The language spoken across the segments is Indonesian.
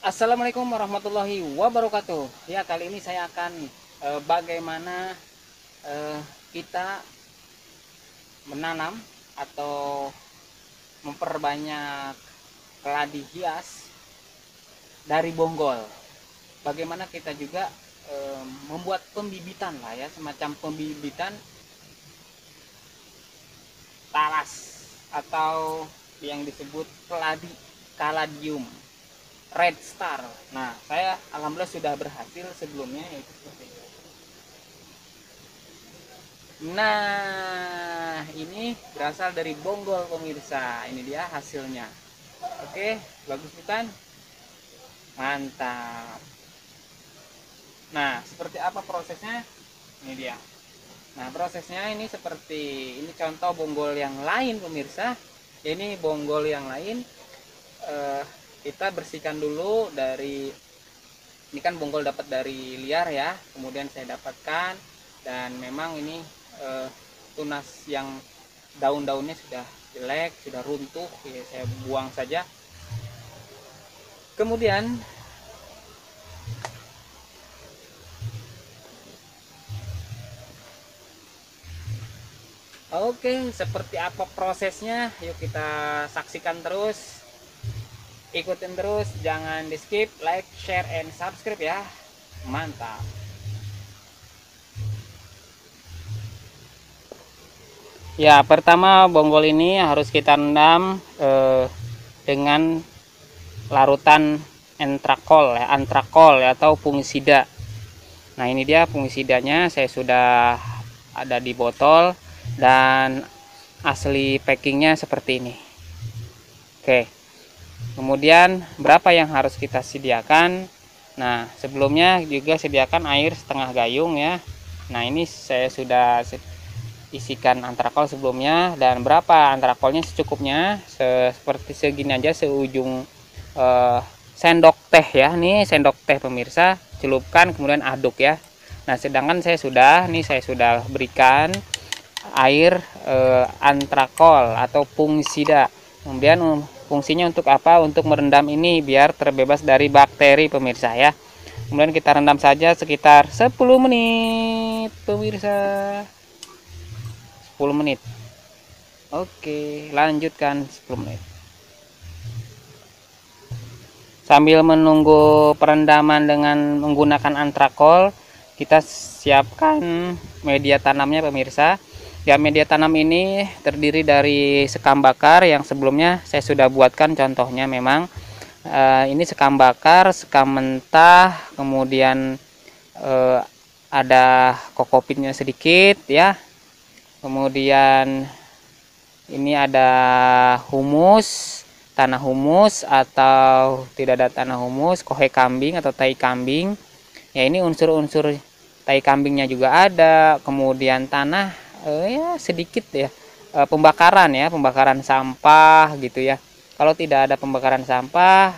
Assalamualaikum warahmatullahi wabarakatuh. Ya, kali ini saya akan bagaimana kita menanam atau memperbanyak keladi hias dari bonggol. Bagaimana kita juga membuat pembibitan lah ya, semacam pembibitan talas atau yang disebut keladi kaladium red star. Nah, saya alhamdulillah sudah berhasil sebelumnya, yaitu seperti itu. Nah, ini berasal dari bonggol pemirsa. Ini dia hasilnya. Oke, bagus bukan? Mantap. Nah, seperti apa prosesnya? Ini dia. Nah, prosesnya ini seperti ini contoh bonggol yang lain pemirsa. Ini bonggol yang lain. Eh, kita bersihkan dulu dari, ini kan bonggol dapat dari liar ya, kemudian saya dapatkan, dan memang ini tunas yang daun-daunnya sudah jelek, sudah runtuh ya, saya buang saja. Kemudian oke, seperti apa prosesnya, yuk kita saksikan terus, ikutin terus, jangan di skip, like, share, and subscribe ya. Mantap. Ya, pertama bonggol ini harus kita rendam dengan larutan antrakol ya, atau fungisida. Nah, ini dia fungisidanya, saya sudah ada di botol dan asli packingnya seperti ini. Oke, kemudian berapa yang harus kita sediakan? Nah, sebelumnya juga sediakan air setengah gayung ya. Nah, ini saya sudah isikan antrakol sebelumnya, dan berapa antrakolnya secukupnya, seperti segini aja, seujung sendok teh ya. Nih sendok teh pemirsa, celupkan kemudian aduk ya. Nah, sedangkan saya sudah berikan air antrakol atau fungisida. Kemudian fungsinya untuk apa? Untuk merendam ini biar terbebas dari bakteri pemirsa ya. Kemudian kita rendam saja sekitar 10 menit pemirsa. 10 menit. Oke, lanjutkan 10 menit. Sambil menunggu perendaman dengan menggunakan antrakol, kita siapkan media tanamnya pemirsa. Ya, media tanam ini terdiri dari sekam bakar yang sebelumnya saya sudah buatkan contohnya. Memang ini sekam bakar, sekam mentah, kemudian ada kokopitnya sedikit ya. Kemudian ini ada humus, tanah humus, atau tidak ada tanah humus, kohe kambing atau tai kambing. Ya, ini unsur-unsur tai kambingnya juga ada. Kemudian tanah ya sedikit ya, pembakaran ya, pembakaran sampah gitu ya. Kalau tidak ada pembakaran sampah,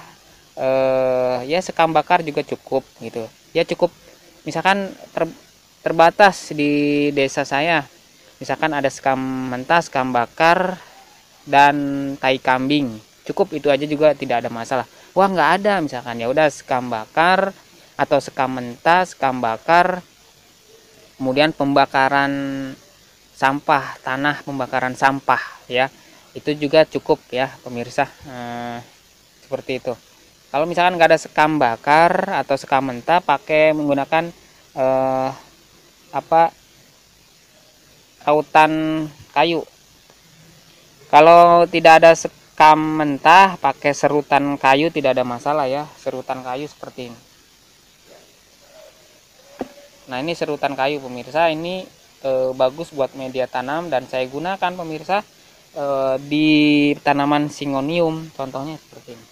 ya sekam bakar juga cukup gitu. Ya cukup, misalkan terbatas di desa saya. Misalkan ada sekam mentah, sekam bakar, dan tai kambing. Cukup itu aja juga tidak ada masalah. Wah, nggak ada misalkan, ya udah sekam bakar atau sekam mentah, sekam bakar, kemudian pembakaran sampah, tanah pembakaran sampah ya. Itu juga cukup ya pemirsa. Seperti itu. Kalau misalkan nggak ada sekam bakar atau sekam mentah, pakai menggunakan apa, rautan kayu. Kalau tidak ada sekam mentah, pakai serutan kayu tidak ada masalah ya. Serutan kayu seperti ini. Nah, ini serutan kayu pemirsa. Ini bagus buat media tanam, dan saya gunakan pemirsa di tanaman Syngonium, contohnya seperti ini.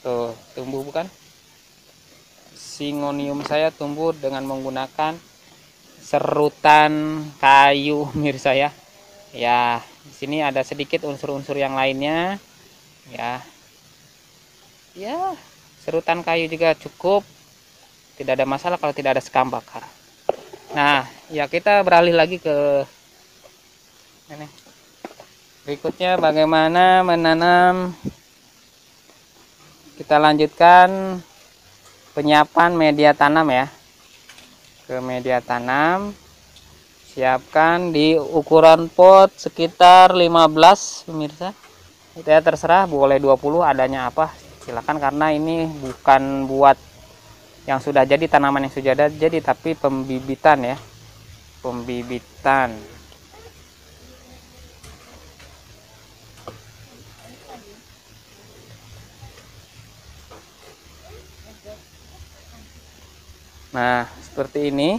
Tuh, tumbuh bukan? Syngonium saya tumbuh dengan menggunakan serutan kayu pemirsa ya. Ya, di sini ada sedikit unsur-unsur yang lainnya ya. Ya, serutan kayu juga cukup. Tidak ada masalah kalau tidak ada sekam bakar. Nah, ya kita beralih lagi ke ini. Berikutnya bagaimana menanam Kita lanjutkan penyiapan media tanam ya. Ke media tanam, siapkan di ukuran pot sekitar 15 pemirsa. Itu ya terserah, boleh 20, adanya apa silakan, karena ini bukan buat yang sudah jadi, tanaman yang sudah jadi, tapi pembibitan ya, pembibitan. Nah, seperti ini.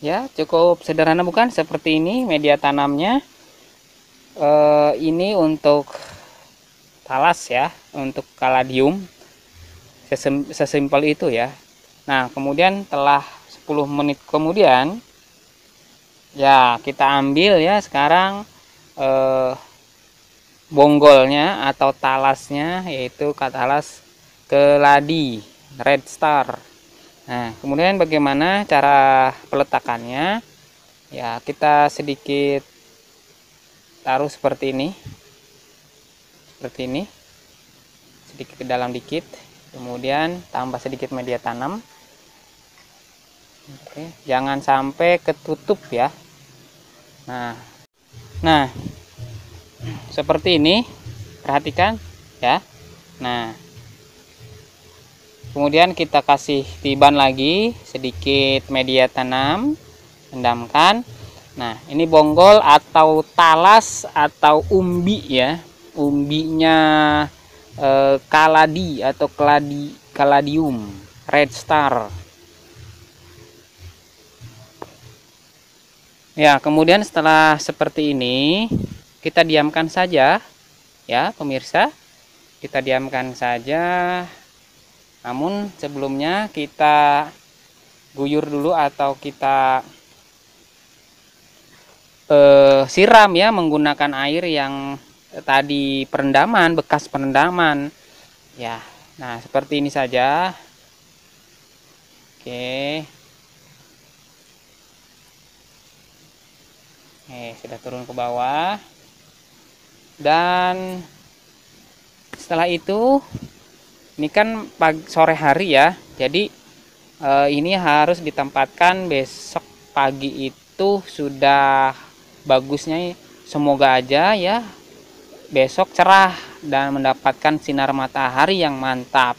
Ya, cukup sederhana bukan? Seperti ini media tanamnya. Ini untuk talas ya, untuk kaladium. Sesimpel itu ya. Nah, kemudian setelah 10 menit kemudian, ya kita ambil ya sekarang bonggolnya atau talasnya, yaitu talas keladi Red Star. Nah, kemudian bagaimana cara peletakannya? Ya, kita sedikit taruh seperti ini. Seperti ini. Sedikit ke dalam dikit. Kemudian tambah sedikit media tanam. Oke, jangan sampai ketutup ya. Nah, seperti ini. Perhatikan ya. Nah, kemudian kita kasih tiban lagi, sedikit media tanam, rendamkan. Nah, ini bonggol atau talas atau umbi ya, umbinya kaladi atau kaladium Red Star. Ya, kemudian setelah seperti ini, kita diamkan saja ya pemirsa, kita diamkan saja. Namun sebelumnya kita guyur dulu atau kita siram ya, menggunakan air yang tadi perendaman, bekas perendaman ya. Nah, seperti ini saja. Oke. Sudah turun ke bawah. Dan setelah itu, ini kan sore hari ya, jadi ini harus ditempatkan besok pagi itu sudah bagusnya. Semoga aja ya besok cerah dan mendapatkan sinar matahari yang mantap.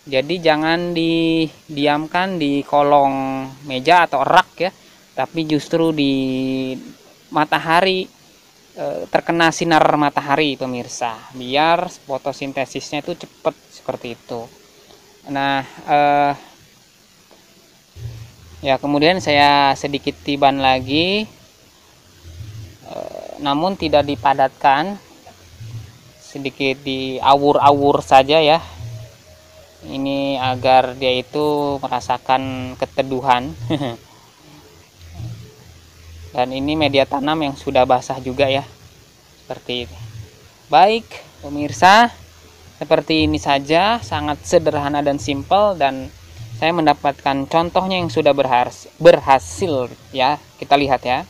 Jadi jangan didiamkan di kolong meja atau rak ya, tapi justru di matahari, terkena sinar matahari pemirsa, biar fotosintesisnya itu cepat seperti itu. Nah, ya kemudian saya sedikit tiban lagi, namun tidak dipadatkan, sedikit diawur-awur saja ya. Ini agar dia itu merasakan keteduhan. Dan ini media tanam yang sudah basah juga ya, seperti ini. Baik pemirsa, seperti ini saja, sangat sederhana dan simpel, dan saya mendapatkan contohnya yang sudah berhasil ya. Kita lihat ya.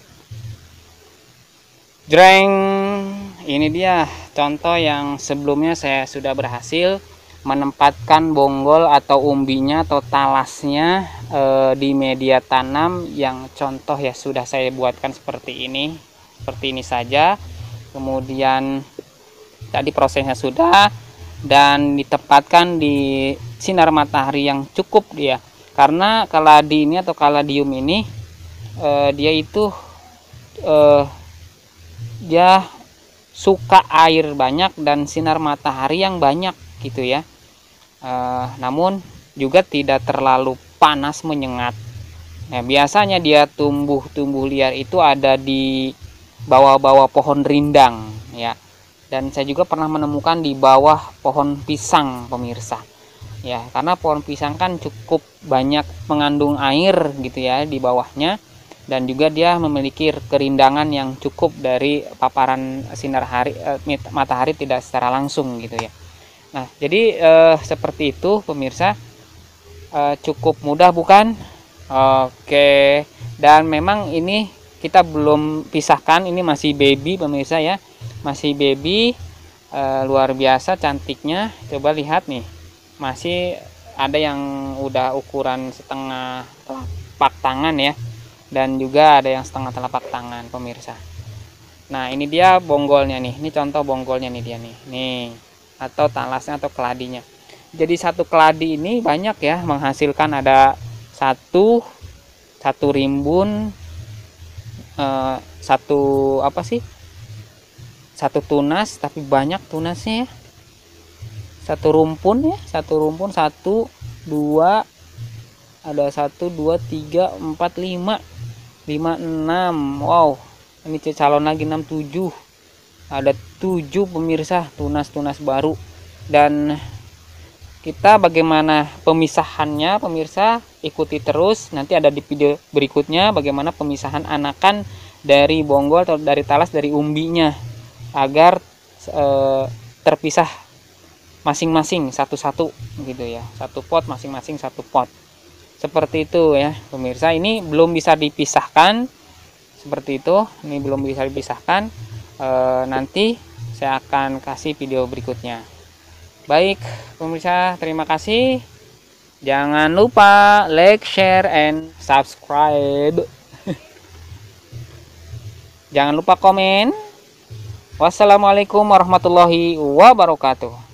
Jreng, ini dia contoh yang sebelumnya saya sudah berhasil menempatkan bonggol atau umbinya atau talasnya di media tanam yang contoh ya, sudah saya buatkan seperti ini saja. Kemudian tadi prosesnya sudah, dan ditempatkan di sinar matahari yang cukup dia, karena kaladi ini atau kaladium ini dia itu dia suka air banyak dan sinar matahari yang banyak gitu ya. Namun juga tidak terlalu panas menyengat. Nah, biasanya dia tumbuh liar itu ada di bawah-bawah pohon rindang ya. Dan saya juga pernah menemukan di bawah pohon pisang pemirsa. Ya, karena pohon pisang kan cukup banyak mengandung air gitu ya di bawahnya, dan juga dia memiliki kerindangan yang cukup dari paparan sinar matahari tidak secara langsung gitu ya. Nah, jadi seperti itu pemirsa, cukup mudah bukan? Oke, dan memang ini kita belum pisahkan, ini masih baby pemirsa ya, masih baby. Luar biasa cantiknya, coba lihat nih, masih ada yang udah ukuran setengah telapak tangan ya, dan juga ada yang setengah telapak tangan pemirsa. Nah ini dia bonggolnya nih, ini contoh bonggolnya nih dia nih, atau talasnya atau keladinya. Jadi satu keladi ini banyak ya, menghasilkan ada satu rimbun, satu apa sih, satu tunas, tapi banyak tunasnya ya, satu rumpun ya, satu rumpun, satu dua, ada 1 2 3 4 5 5 6. Wow, ini calon lagi 6 7, ada 7 pemirsa tunas baru. Dan kita bagaimana pemisahannya pemirsa, ikuti terus, nanti ada di video berikutnya bagaimana pemisahan anakan dari bonggol atau dari talas, dari umbinya, agar terpisah masing-masing satu-satu gitu ya, satu pot masing-masing, satu pot seperti itu ya pemirsa. Ini belum bisa dipisahkan seperti itu, ini belum bisa dipisahkan. Nanti saya akan kasih video berikutnya. Baik pemirsa, terima kasih, jangan lupa like, share, and subscribe. Jangan lupa komen. Wassalamualaikum warahmatullahi wabarakatuh.